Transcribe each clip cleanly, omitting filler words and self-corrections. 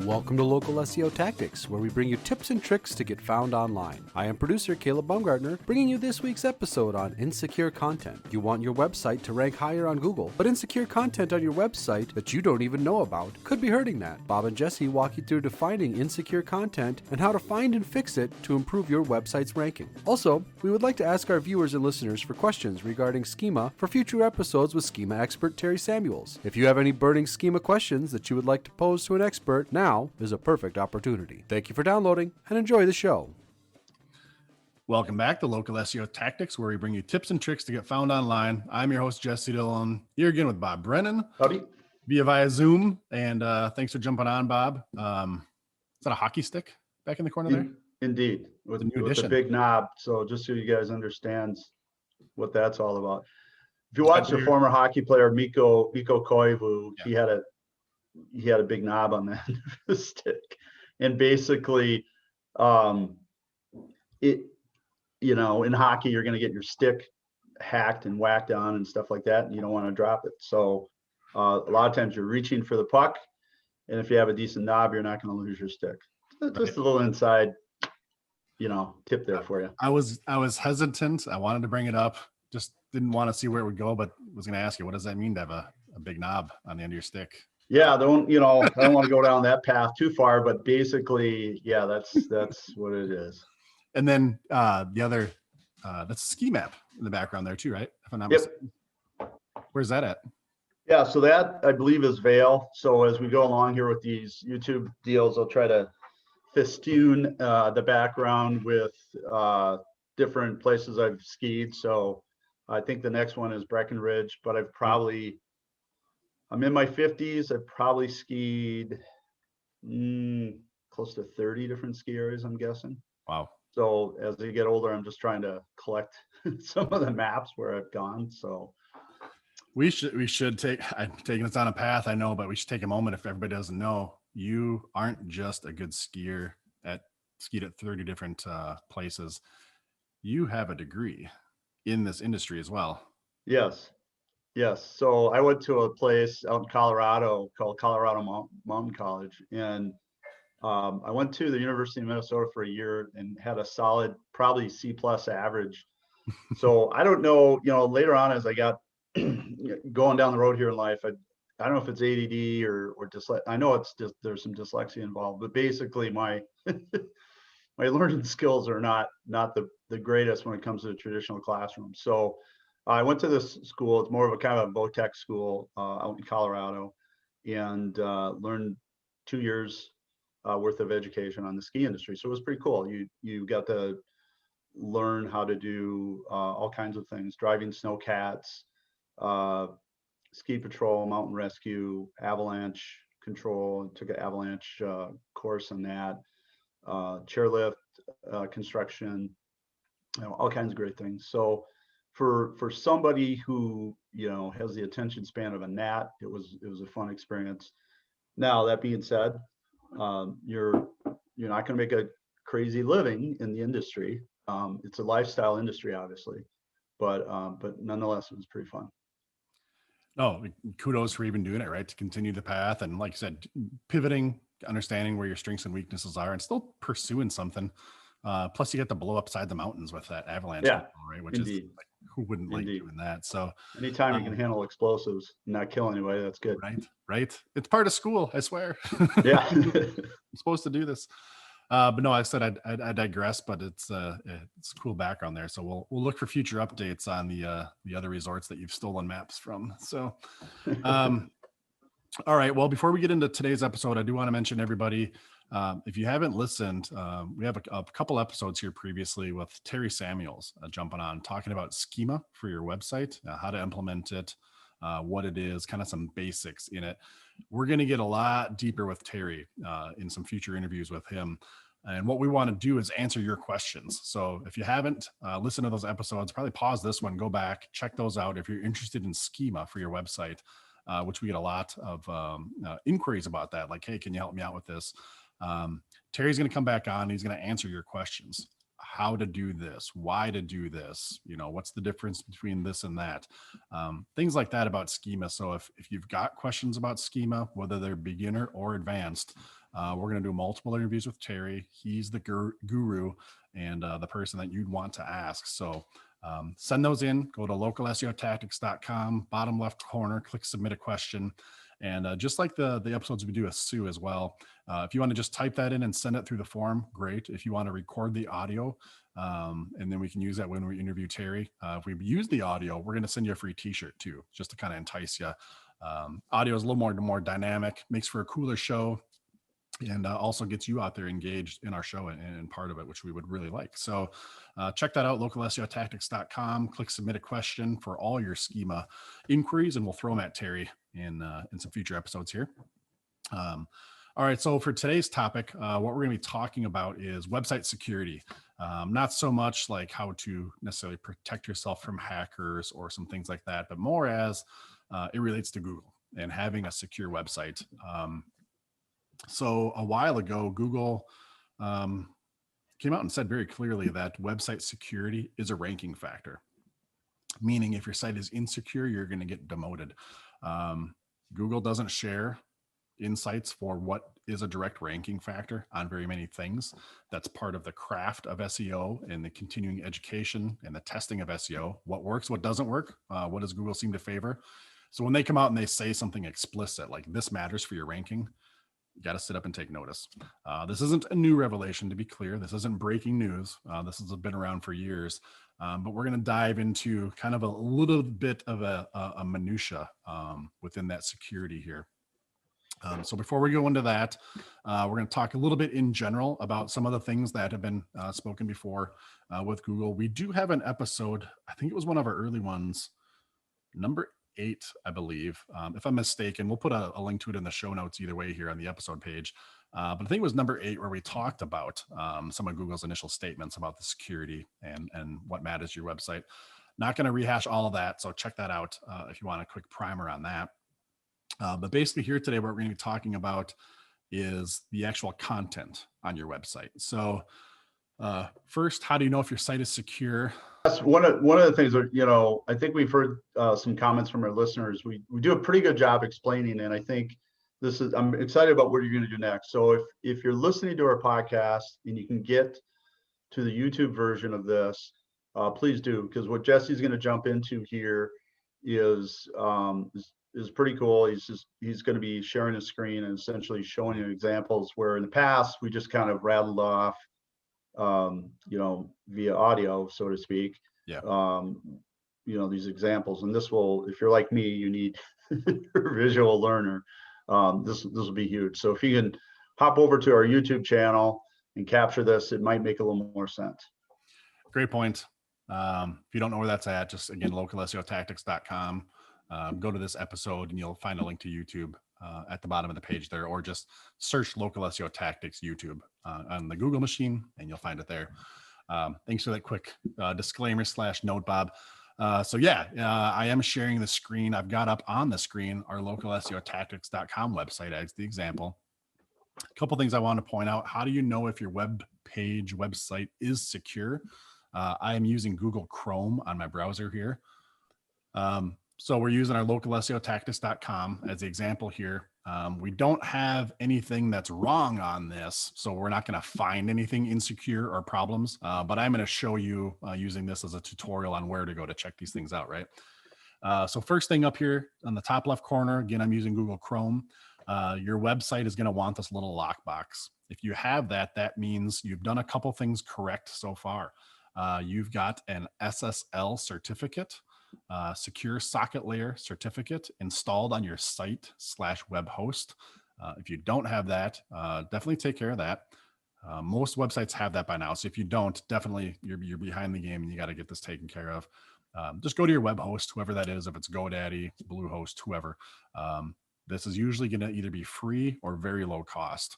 Welcome to Local SEO Tactics, where we bring you tips and tricks to get found online. I am producer Caleb Baumgartner, bringing you this week's episode on insecure content. You want your website to rank higher on Google, but insecure content on your website that you don't even know about could be hurting that. Bob and Jesse walk you through defining insecure content and how to find and fix it to improve your website's ranking. Also, we would like to ask our viewers and listeners for questions regarding schema for future episodes with schema expert Terry Samuels. If you have any burning schema questions that you would like to pose to an expert, now is a perfect opportunity. Thank you for downloading and enjoy the show. Welcome back to Local SEO Tactics, where we bring you tips and tricks to get found online. I'm your host, Jesse Dillon, here again with Bob Brennan. Howdy. Via Zoom. And thanks for jumping on, Bob. Is that a hockey stick back in the corner there? Indeed. With new a edition. big knob. So just so you guys understand what that's all about. If you watch the former hockey player, Mikko Koivu, yeah. he had a big knob on that stick. And basically, in hockey, you're going to get your stick hacked and whacked on and stuff like that, and you don't want to drop it. So a lot of times you're reaching for the puck, and if you have a decent knob, you're not going to lose your stick. Just a little inside, tip there for you. I was hesitant. I wanted to bring it up. Just didn't want to see where it would go, but was going to ask you, what does that mean to have a big knob on the end of your stick? Yeah, I don't want to go down that path too far, but basically, yeah, that's what it is. And then the other, that's a ski map in the background there too, right? If I'm not mistaken. Where's that at? Yeah, so that I believe is Vail. So as we go along here with these YouTube deals, I'll try to festoon the background with different places I've skied. So I think the next one is Breckenridge, but I'm in my 50s. I've probably skied close to 30 different ski areas, I'm guessing. Wow. So as I get older, I'm just trying to collect some of the maps where I've gone. So we should I'm taking us on a path, I know, but we should take a moment. If everybody doesn't know, you aren't just a good skied at 30 different places. You have a degree in this industry as well. Yes. So I went to a place out in Colorado called Colorado Mountain College, and I went to the University of Minnesota for a year and had a solid, probably C+ average. So I don't know, later on as I got going down the road here in life, I don't know if it's ADD or dyslexia. I know it's just there's some dyslexia involved, but basically my my learning skills are not the greatest when it comes to the traditional classroom. So I went to this school. It's more of a kind of a vo-tech school out in Colorado, and learned 2 years worth of education on the ski industry. So it was pretty cool. You got to learn how to do all kinds of things: driving snowcats, ski patrol, mountain rescue, avalanche control. Took an avalanche course on that, chairlift, construction, all kinds of great things. So for somebody who has the attention span of a gnat, it was a fun experience. Now that being said, you're not going to make a crazy living in the industry. It's a lifestyle industry, obviously, but nonetheless, it was pretty fun. Oh, kudos for even doing it, right? To continue the path, and like you said, pivoting, understanding where your strengths and weaknesses are, and still pursuing something. Plus, you get to blow upside the mountains with that avalanche, right? Which indeed. Is like, who wouldn't like doing that? So anytime you can handle explosives and not kill anybody, that's good. Right. It's part of school, I swear. Yeah. I'm supposed to do this. But no, I said I digress, but it's a cool background there. So we'll look for future updates on the other resorts that you've stolen maps from. So all right. Well, before we get into today's episode, I do want to mention everybody, if you haven't listened, we have a couple episodes here previously with Terry Samuels jumping on, talking about schema for your website, how to implement it, what it is, kind of some basics in it. We're going to get a lot deeper with Terry in some future interviews with him. And what we want to do is answer your questions. So if you haven't listened to those episodes, probably pause this one, go back, check those out. If you're interested in schema for your website, which we get a lot of inquiries about that, like, hey, can you help me out with this? Terry's going to come back on. He's going to answer your questions. how to do this, why to do this, what's the difference between this and that, things like that about schema. So if you've got questions about schema, whether they're beginner or advanced, we're going to do multiple interviews with Terry. He's the guru and the person that you'd want to ask. So send those in, go to localseotactics.com, bottom left corner, click submit a question. And just like the episodes we do with Sue as well, if you want to just type that in and send it through the form, great. If you want to record the audio, and then we can use that when we interview Terry. If we use the audio, we're going to send you a free t-shirt too, just to kind of entice you. Audio is a little more dynamic, makes for a cooler show, and also gets you out there engaged in our show and part of it, which we would really like. So check that out, localseotactics.com, click submit a question for all your schema inquiries, and we'll throw them at Terry in some future episodes here. All right, so for today's topic, what we're going to be talking about is website security. Not so much like how to necessarily protect yourself from hackers or some things like that, but more as it relates to Google and having a secure website. So a while ago, Google came out and said very clearly that website security is a ranking factor, meaning if your site is insecure, you're going to get demoted. Google doesn't share insights for what is a direct ranking factor on very many things. That's part of the craft of SEO and the continuing education and the testing of SEO. What works, what doesn't work, what does Google seem to favor? So when they come out and they say something explicit, like this matters for your ranking, you got to sit up and take notice. This isn't a new revelation, to be clear. This isn't breaking news. This has been around for years. But we're going to dive into kind of a little bit of a minutia within that security here. So before we go into that, we're going to talk a little bit in general about some of the things that have been spoken before with Google. We do have an episode, I think it was one of our early ones, number 8, I believe. If I'm mistaken, we'll put a link to it in the show notes either way here on the episode page. But I think it was number 8 where we talked about some of Google's initial statements about the security and what matters to your website. Not going to rehash all of that, so check that out if you want a quick primer on that. But basically here today, what we're going to be talking about is the actual content on your website. So first, how do you know if your site is secure? That's one of the things that, I think we've heard some comments from our listeners. We do a pretty good job explaining, and I think I'm excited about what you're going to do next. So if you're listening to our podcast and you can get to the YouTube version of this, please do, because what Jesse's going to jump into here is pretty cool. He's going to be sharing his screen and essentially showing you examples where in the past we just kind of rattled off via audio, so to speak. Yeah. These examples, and this will, if you're like me, you need a visual learner. This will be huge. So if you can hop over to our YouTube channel and capture this, it might make a little more sense. Great point. If you don't know where that's at, just again, localseotactics.com. Go to this episode and you'll find a link to YouTube at the bottom of the page there, or just search Local SEO Tactics YouTube on the Google machine and you'll find it there. Thanks for that quick disclaimer / note, Bob. I am sharing the screen. I've got up on the screen our localseotactics.com website as the example. A couple things I want to point out. How do you know if your website is secure? I am using Google Chrome on my browser here. So we're using our localseotactics.com as the example here. We don't have anything that's wrong on this, so we're not going to find anything insecure or problems, but I'm going to show you using this as a tutorial on where to go to check these things out, right? So first thing up here on the top left corner, again, I'm using Google Chrome. Your website is going to want this little lockbox. If you have that, that means you've done a couple things correct so far. You've got an SSL certificate, secure socket layer certificate installed on your site / web host. If you don't have that, definitely take care of that. Most websites have that by now. So if you don't, definitely you're behind the game and you got to get this taken care of. Just go to your web host, whoever that is, if it's GoDaddy, Bluehost, whoever. This is usually going to either be free or very low cost,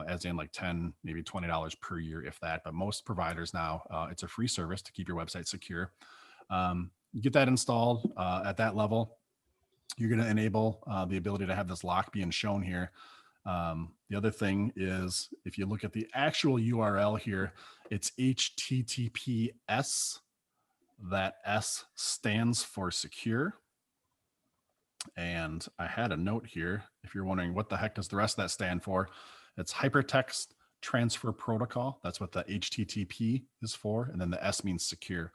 as in like $10, maybe $20 per year, if that. But most providers now, it's a free service to keep your website secure. You get that installed at that level. You're going to enable the ability to have this lock being shown here. The other thing is, if you look at the actual URL here, it's HTTPS. That S stands for secure. And I had a note here. If you're wondering what the heck does the rest of that stand for, it's Hypertext Transfer Protocol. That's what the HTTP is for. And then the S means secure.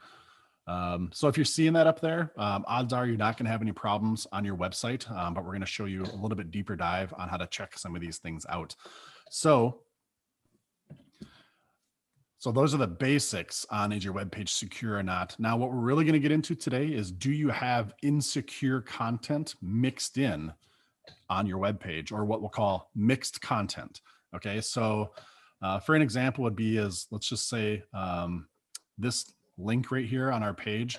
So if you're seeing that up there, odds are you're not going to have any problems on your website, but we're going to show you a little bit deeper dive on how to check some of these things out. So those are the basics on, is your web page secure or not? Now, what we're really going to get into today is, do you have insecure content mixed in on your web page, or what we'll call mixed content? Okay, so for an example would be, is, let's just say this link right here on our page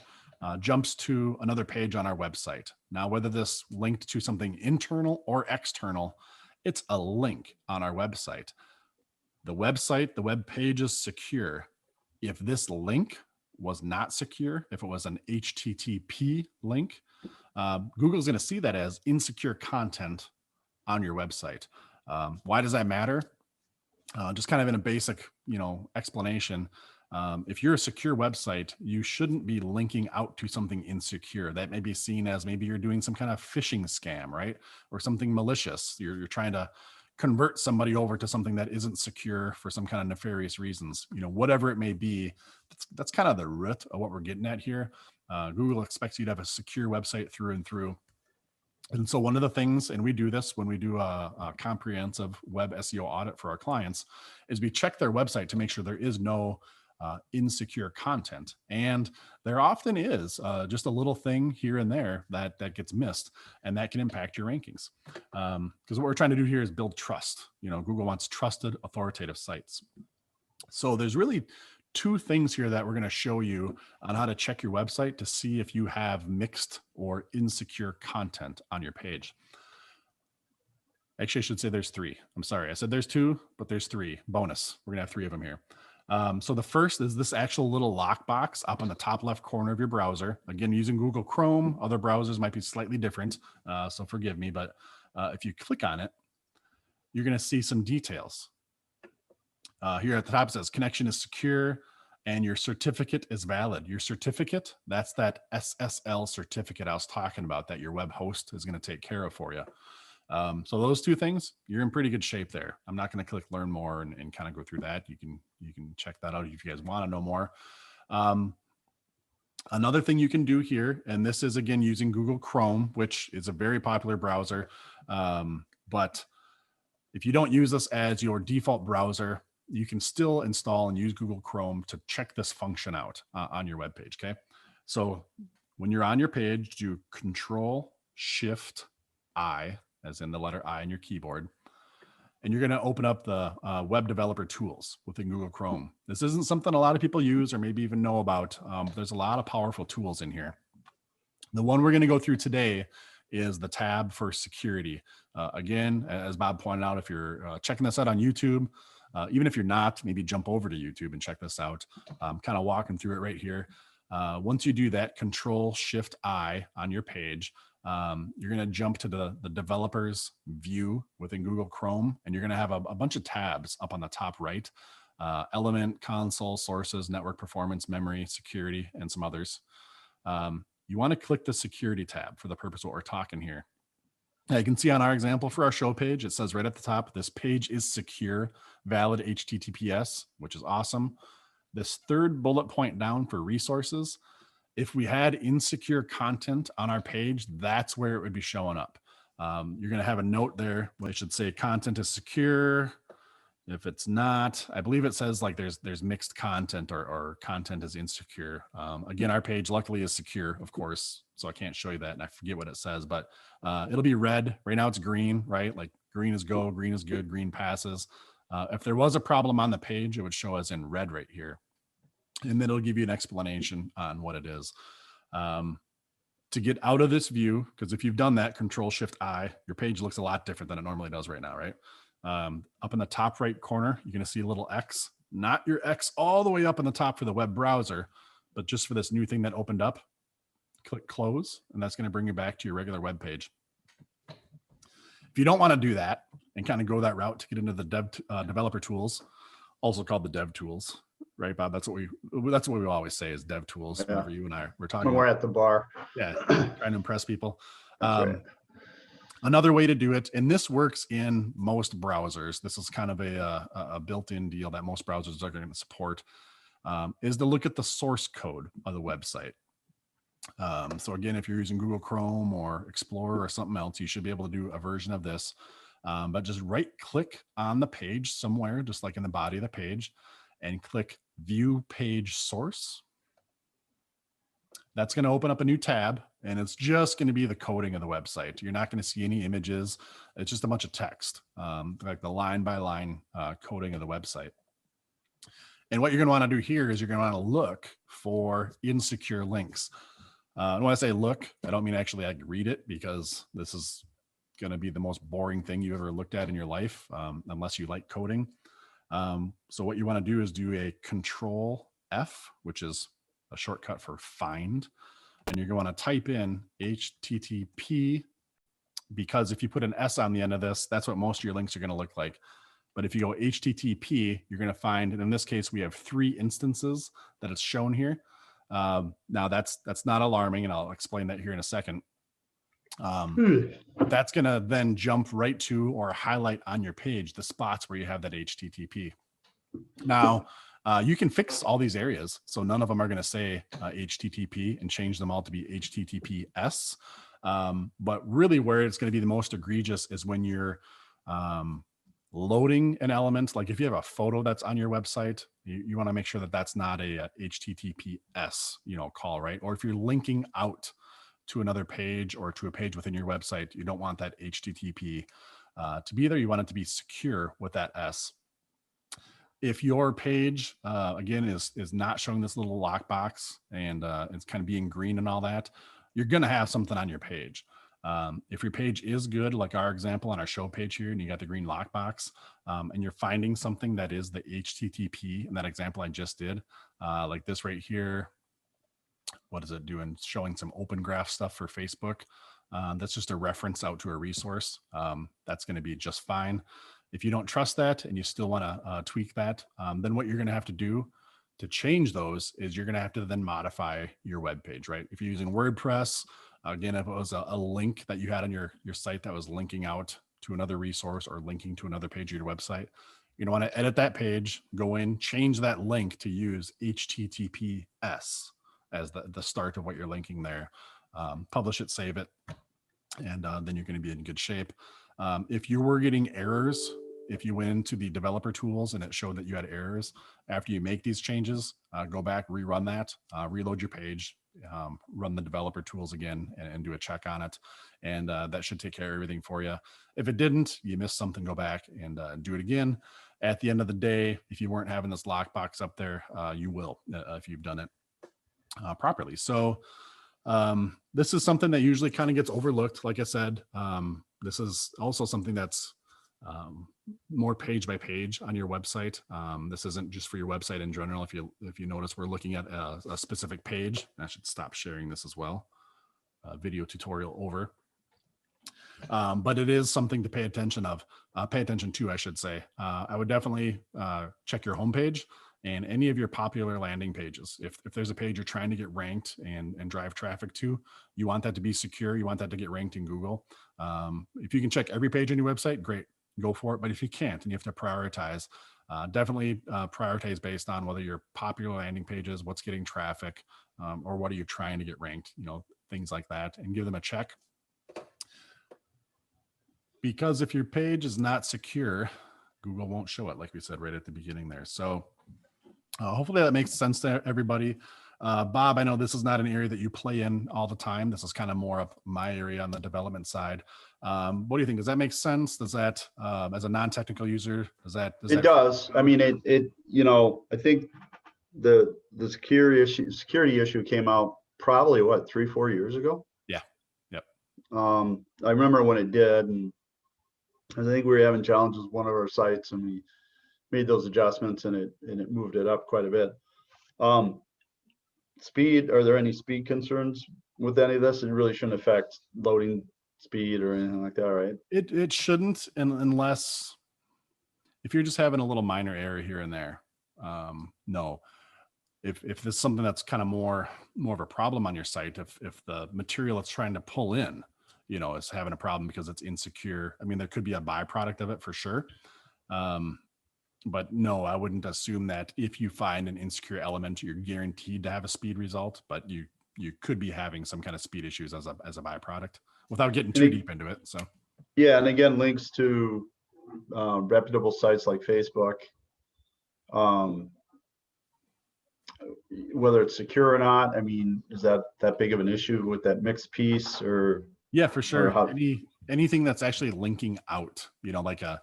jumps to another page on our website. Now, whether this linked to something internal or external, it's a link on our website. The website, the web page is secure. If this link was not secure, if it was an HTTP link, Google's going to see that as insecure content on your website. Why does that matter? Just kind of in a basic, explanation. If you're a secure website, you shouldn't be linking out to something insecure. That may be seen as maybe you're doing some kind of phishing scam, right? Or something malicious. You're trying to convert somebody over to something that isn't secure for some kind of nefarious reasons, whatever it may be. That's kind of the root of what we're getting at here. Google expects you to have a secure website through and through. And so one of the things, and we do this when we do a comprehensive web SEO audit for our clients, is we check their website to make sure there is no insecure content. And there often is just a little thing here and there that gets missed, and that can impact your rankings. Because what we're trying to do here is build trust. Google wants trusted, authoritative sites. So there's really two things here that we're going to show you on how to check your website to see if you have mixed or insecure content on your page. Actually, I should say there's three. I'm sorry. I said there's two, but there's three. Bonus. We're going to have three of them here. So the first is this actual little lockbox up on the top left corner of your browser. Again, using Google Chrome, other browsers might be slightly different, so forgive me, but if you click on it, you're going to see some details. Here at the top it says connection is secure and your certificate is valid. Your certificate, that's that SSL certificate I was talking about that your web host is going to take care of for you. So those two things, you're in pretty good shape there. I'm not going to click learn more and kind of go through that. You can check that out if you guys want to know more. Another thing you can do here, and this is again using Google Chrome, which is a very popular browser. But if you don't use this as your default browser, you can still install and use Google Chrome to check this function out on your web page. Okay. So when you're on your page, do Control-Shift-I, as in the letter I on your keyboard, and you're going to open up the web developer tools within Google Chrome. This isn't something a lot of people use or maybe even know about. There's a lot of powerful tools in here. The one we're going to go through today is the tab for security. Again, as Bob pointed out, if you're checking this out on YouTube, even if you're not, maybe jump over to YouTube and check this out. Kind of walking through it right here. Once you do that, Control-Shift-I on your page, you're going to jump to the developers view within Google Chrome, and you're going to have a bunch of tabs up on the top right. Element, console, sources, network performance, memory, security, and some others. You want to click the security tab for the purpose of what we're talking here. Now you can see on our example for our show page, it says right at the top, this page is secure, valid HTTPS, which is awesome. This third bullet point down for resources, if we had insecure content on our page, that's where it would be showing up. You're going to have a note there which should say content is secure. If it's not, I believe it says like there's mixed content or content is insecure. Again, our page luckily is secure, of course, so I can't show you that and I forget what it says, but it'll be red. Right now it's green, right? Like green is go, green is good, green passes. If there was a problem on the page, it would show us in red right here. And then it'll give you an explanation on what it is. To get out of this view, because if you've done that, Control-Shift-I, your page looks a lot different than it normally does right now, right? Up in the top right corner, you're going to see a little X, not your X all the way up in the top for the web browser, but just for this new thing that opened up. Click close, and that's going to bring you back to your regular web page. If you don't want to do that, and kind of go that route to get into the developer tools, also called the dev tools, right, Bob? That's what we always say is dev tools. Yeah. Whenever you and I we're talking When we're at the bar. yeah, trying to impress people. That's right. Another way to do it, and this works in most browsers, this is kind of a built-in deal that most browsers are going to support, is to look at the source code of the website. So again, if you're using Google Chrome or Explorer or something else, you should be able to do a version of this. But just right click on the page somewhere, just like in the body of the page, and click View Page Source. That's going to open up a new tab, and it's just going to be the coding of the website. You're not going to see any images. It's just a bunch of text, like the line by line coding of the website. And what you're going to want to do here is you're going to want to look for insecure links. And when I say look, I don't mean actually like read it, because this is going to be the most boring thing you ever looked at in your life, unless you like coding. So what you want to do is do a Control F, which is a shortcut for find. And you're going to type in HTTP, because if you put an S on the end of this, that's what most of your links are going to look like. But if you go HTTP, you're going to find, and in this case, we have 3 instances that it's shown here. Now that's not alarming, and I'll explain that here in a second. But that's going to then jump right to or highlight on your page the spots where you have that HTTP. Now, you can fix all these areas, so none of them are going to say HTTP, and change them all to be HTTPS. But really where it's going to be the most egregious is when you're loading an element. Like if you have a photo that's on your website, you want to make sure that that's not a HTTPS, call, right? Or if you're linking out to another page or to a page within your website, you don't want that HTTP to be there. You want it to be secure with that S. If your page, again, is not showing this little lockbox, and it's kind of being green and all that, you're going to have something on your page. If your page is good, like our example on our show page here, and you got the green lockbox, and you're finding something that is the HTTP in that example I just did, like this right here, what is it doing? Showing some open graph stuff for Facebook. That's just a reference out to a resource. That's going to be just fine. If you don't trust that and you still want to tweak that, then what you're going to have to do to change those is you're going to have to then modify your web page, right? If you're using WordPress, again, if it was a link that you had on your site that was linking out to another resource or linking to another page of your website, you're going to want to edit that page, go in, change that link to use HTTPS as the start of what you're linking there. Publish it, save it, and then you're going to be in good shape. If you were getting errors, if you went into the developer tools and it showed that you had errors, after you make these changes, go back, rerun that, reload your page, run the developer tools again, and do a check on it. And that should take care of everything for you. If it didn't, you missed something, go back and do it again. At the end of the day, if you weren't having this lockbox up there, you will if you've done it properly. So this is something that usually kind of gets overlooked. Like I said, this is also something that's more page by page on your website. This isn't just for your website in general. If you notice, we're looking at a specific page. I should stop sharing this as well. Video tutorial over. But it is something to pay attention to, I should say. I would definitely check your homepage and any of your popular landing pages. If there's a page you're trying to get ranked and drive traffic to, you want that to be secure. You want that to get ranked in Google. If you can check every page on your website, great, go for it. But if you can't and you have to prioritize, definitely prioritize based on whether your popular landing pages, what's getting traffic, or what are you trying to get ranked, things like that, and give them a check. Because if your page is not secure, Google won't show it, like we said right at the beginning there. So hopefully that makes sense to everybody. Bob, I know this is not an area that you play in all the time. This is kind of more of my area on the development side. What do you think? Does that make sense? Does that, as a non-technical user, it does. I mean, it I think the security issue came out probably 3-4 years ago. Yeah. Yep. I remember when it did, and I think we were having challenges with one of our sites, and we made those adjustments, and it moved it up quite a bit. Speed, are there any speed concerns with any of this? It really shouldn't affect loading speed or anything like that, right? It shouldn't, unless if you're just having a little minor error here and there. No. If there's something that's kind of more of a problem on your site, if the material it's trying to pull in, is having a problem because it's insecure. I mean, there could be a byproduct of it for sure. But no, I wouldn't assume that if you find an insecure element, you're guaranteed to have a speed result, but you could be having some kind of speed issues as a byproduct without getting too deep into it. So yeah, and again, links to reputable sites like Facebook, whether it's secure or not. I mean, is that big of an issue with that mixed piece? Or yeah, for sure. Anything that's actually linking out, like a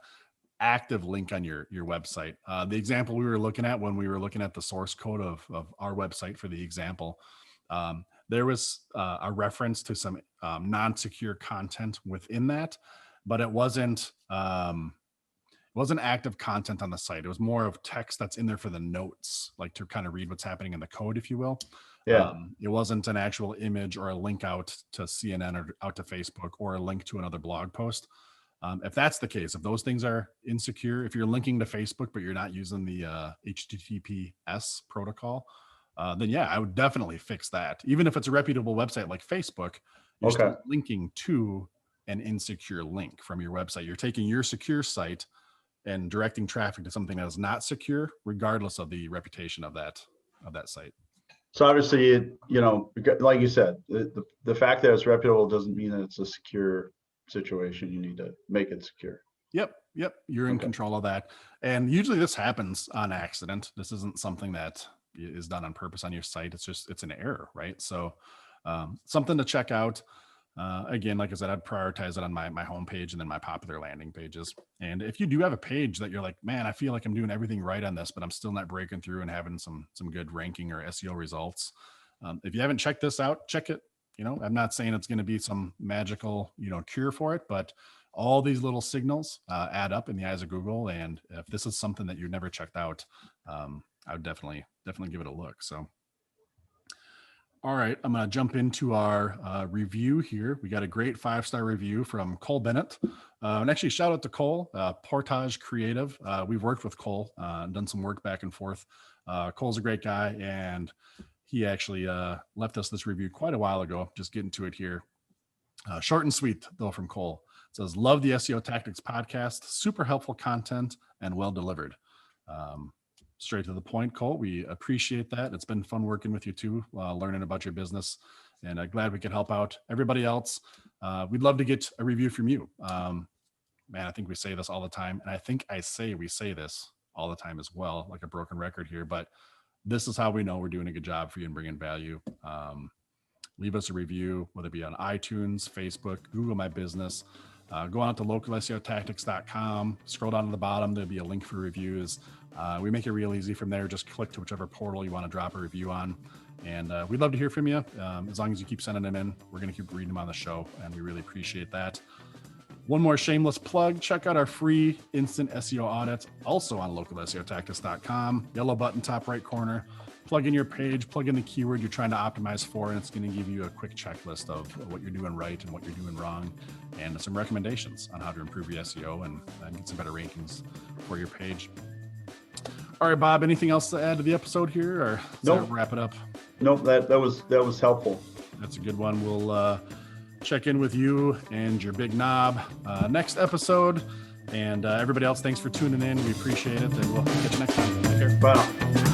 active link on your website. The example we were looking at when we were looking at the source code of our website for the example, there was a reference to some non-secure content within that, but it wasn't active content on the site. It was more of text that's in there for the notes, like to kind of read what's happening in the code, if you will. Yeah. It wasn't an actual image or a link out to CNN or out to Facebook or a link to another blog post. If that's the case, if those things are insecure, if you're linking to Facebook, but you're not using the HTTPS protocol, then yeah, I would definitely fix that. Even if it's a reputable website like Facebook, you're still linking to an insecure link from your website. You're taking your secure site and directing traffic to something that is not secure, regardless of the reputation of that site. So obviously, like you said, the fact that it's reputable doesn't mean that it's a secure situation. You need to make it secure. Yep. You're in control of that. And usually this happens on accident. This isn't something that is done on purpose on your site. It's an error, right? So something to check out. Again, like I said, I'd prioritize it on my homepage and then my popular landing pages. And if you do have a page that you're like, man, I feel like I'm doing everything right on this, but I'm still not breaking through and having some good ranking or SEO results. If you haven't checked this out, check it. I'm not saying it's going to be some magical, cure for it, but all these little signals add up in the eyes of Google. And if this is something that you've never checked out, I would definitely give it a look. So, all right, I'm going to jump into our review here. We got a great 5-star review from Cole Bennett. And actually, shout out to Cole, Portage Creative. We've worked with Cole, done some work back and forth. Cole's a great guy, and he actually left us this review quite a while ago. Just getting to it here. Short and sweet, though, from Cole. It says, love the SEO Tactics podcast. Super helpful content and well delivered. Straight to the point, Cole. We appreciate that. It's been fun working with you too, learning about your business, and glad we could help out everybody else. We'd love to get a review from you. Man, I think we say this all the time, and I think we say this all the time as well, like a broken record here, but this is how we know we're doing a good job for you and bringing value. Leave us a review, whether it be on iTunes, Facebook, Google My Business. Go on to localseotactics.com, scroll down to the bottom, there'll be a link for reviews. We make it real easy from there. Just click to whichever portal you want to drop a review on. And we'd love to hear from you. As long as you keep sending them in, we're going to keep reading them on the show, and we really appreciate that. One more shameless plug, check out our free instant SEO audit, also on localseotactics.com. Yellow button, top right corner. Plug in your page, plug in the keyword you're trying to optimize for, and it's going to give you a quick checklist of what you're doing right and what you're doing wrong, and some recommendations on how to improve your SEO and get some better rankings for your page. All right, Bob, anything else to add to the episode here, or wrap it up? Nope, that was helpful. That's a good one. We'll check in with you and your big knob next episode. And everybody else, thanks for tuning in. We appreciate it, and we'll catch you next time. Take care. Bye.